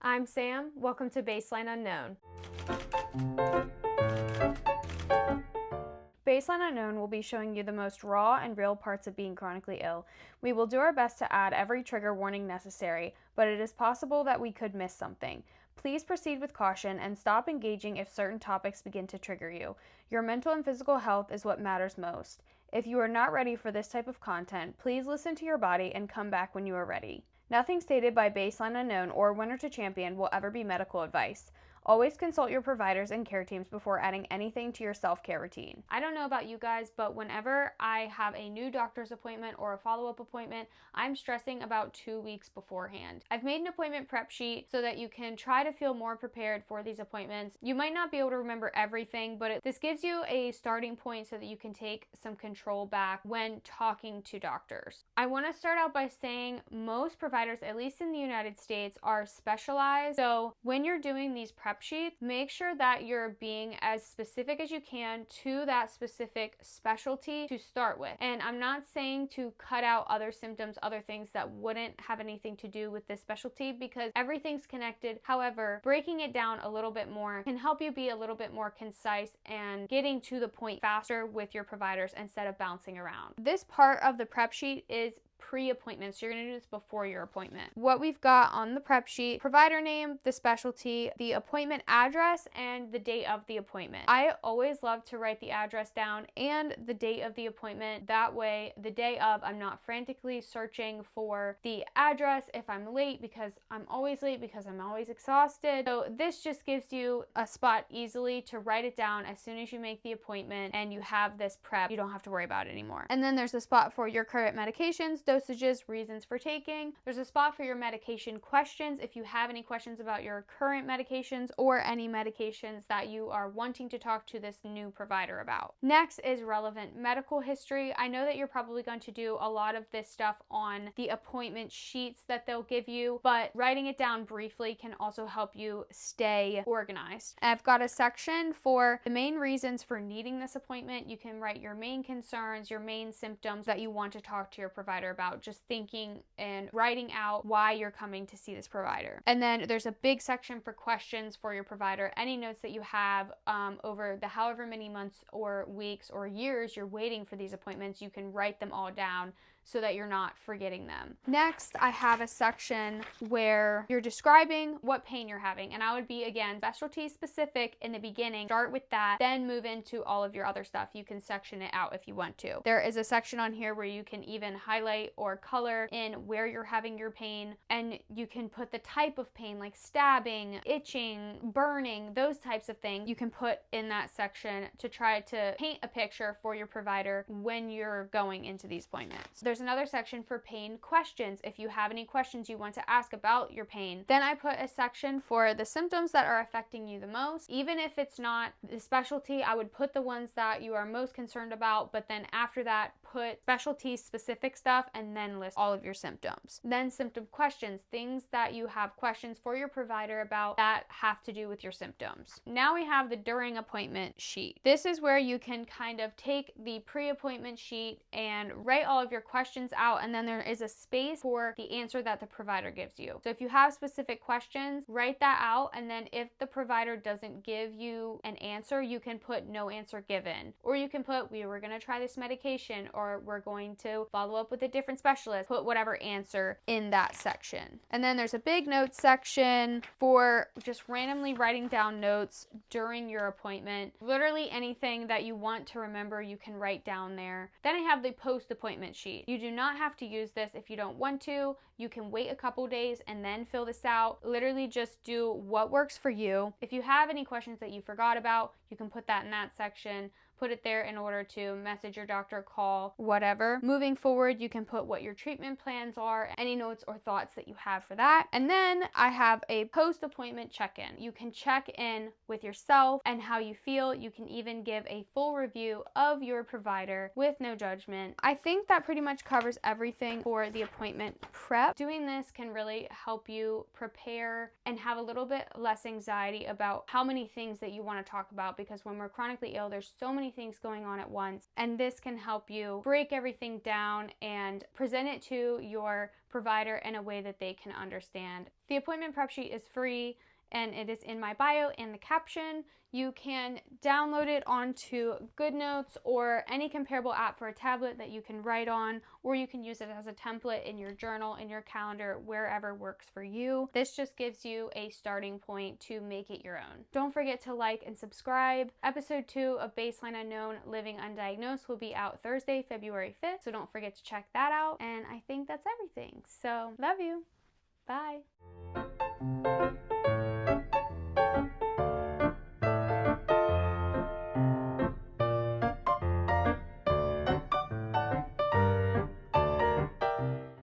I'm Sam. Welcome to Baseline Unknown. Baseline Unknown will be showing you the most raw and real parts of being chronically ill. We will do our best to add every trigger warning necessary, but it is possible that we could miss something. Please proceed with caution and stop engaging if certain topics begin to trigger you. Your mental and physical health is what matters most. If you are not ready for this type of content, please listen to your body and come back when you are ready. Nothing stated by Baseline Unknown or Winner to Champion will ever be medical advice. Always consult your providers and care teams before adding anything to your self-care routine. I don't know about you guys, but whenever I have a new doctor's appointment or a follow-up appointment, I'm stressing about 2 weeks beforehand. I've made an appointment prep sheet so that you can try to feel more prepared for these appointments. You might not be able to remember everything, but this gives you a starting point so that you can take some control back when talking to doctors. I want to start out by saying most providers, at least in the United States, are specialized. So when you're doing these prep sheets, make sure that you're being as specific as you can to that specific specialty to start with. And I'm not saying to cut out other symptoms, other things that wouldn't have anything to do with this specialty, because everything's connected. However, breaking it down a little bit more can help you be a little bit more concise and getting to the point faster with your providers instead of bouncing around. This part of the prep sheet is pre-appointments. You're going to do this before your appointment. What we've got on the prep sheet: provider name, the specialty, the appointment address, and the date of the appointment. I always love to write the address down and the date of the appointment. That way, the day of, I'm not frantically searching for the address if I'm late, because I'm always late because I'm always exhausted. So this just gives you a spot easily to write it down as soon as you make the appointment and you have this prep. You don't have to worry about it anymore. And then there's a spot for your current medications, dosages, reasons for taking. There's a spot for your medication questions if you have any questions about your current medications or any medications that you are wanting to talk to this new provider about. Next is relevant medical history. I know that you're probably going to do a lot of this stuff on the appointment sheets that they'll give you, but writing it down briefly can also help you stay organized. I've got a section for the main reasons for needing this appointment. You can write your main concerns, your main symptoms that you want to talk to your provider about, just thinking and writing out why you're coming to see this provider. And then there's a big section for questions for your provider. Any notes that you have over the however many months or weeks or years you're waiting for these appointments, you can write them all down so that you're not forgetting them. Next, I have a section where you're describing what pain you're having, and I would be, again, specialty specific in the beginning. Start with that, then move into all of your other stuff. You can section it out if you want to. There is a section on here where you can even highlight or color in where you're having your pain, and you can put the type of pain, like stabbing, itching, burning, those types of things you can put in that section to try to paint a picture for your provider when you're going into these appointments. There's another section for pain questions if you have any questions you want to ask about your pain. Then I put a section for the symptoms that are affecting you the most. Even if it's not the specialty, I would put the ones that you are most concerned about, but then after that, put specialty specific stuff and then list all of your symptoms. Then symptom questions, things that you have questions for your provider about that have to do with your symptoms. Now we have the during appointment sheet. This is where you can kind of take the pre-appointment sheet and write all of your questions out, and then there is a space for the answer that the provider gives you. So if you have specific questions, write that out, and then if the provider doesn't give you an answer, you can put no answer given. Or you can put, we were going to try this medication, or we're going to follow up with a different specialist. Put whatever answer in that section. And then there's a big notes section for just randomly writing down notes during your appointment. Literally anything that you want to remember, you can write down there. Then I have the post-appointment sheet. You do not have to use this if you don't want to. You can wait a couple days and then fill this out. Literally just do what works for you. If you have any questions that you forgot about, you can put that in that section. Put it there in order to message your doctor, call, whatever. Moving forward, you can put what your treatment plans are, any notes or thoughts that you have for that. And then I have a post-appointment check-in. You can check in with yourself and how you feel. You can even give a full review of your provider with no judgment. I think that pretty much covers everything for the appointment prep. Doing this can really help you prepare and have a little bit less anxiety about how many things that you want to talk about, because when we're chronically ill, there's so many many things going on at once, and this can help you break everything down and present it to your provider in a way that they can understand. The appointment prep sheet is free, and it is in my bio and the caption. You can download it onto GoodNotes or any comparable app for a tablet that you can write on, or you can use it as a template in your journal, in your calendar, wherever works for you. This just gives you a starting point to make it your own. Don't forget to like and subscribe. Episode 2 of Baseline Unknown, Living Undiagnosed will be out Thursday, February 5th, so don't forget to check that out. And I think that's everything. So, love you. Bye.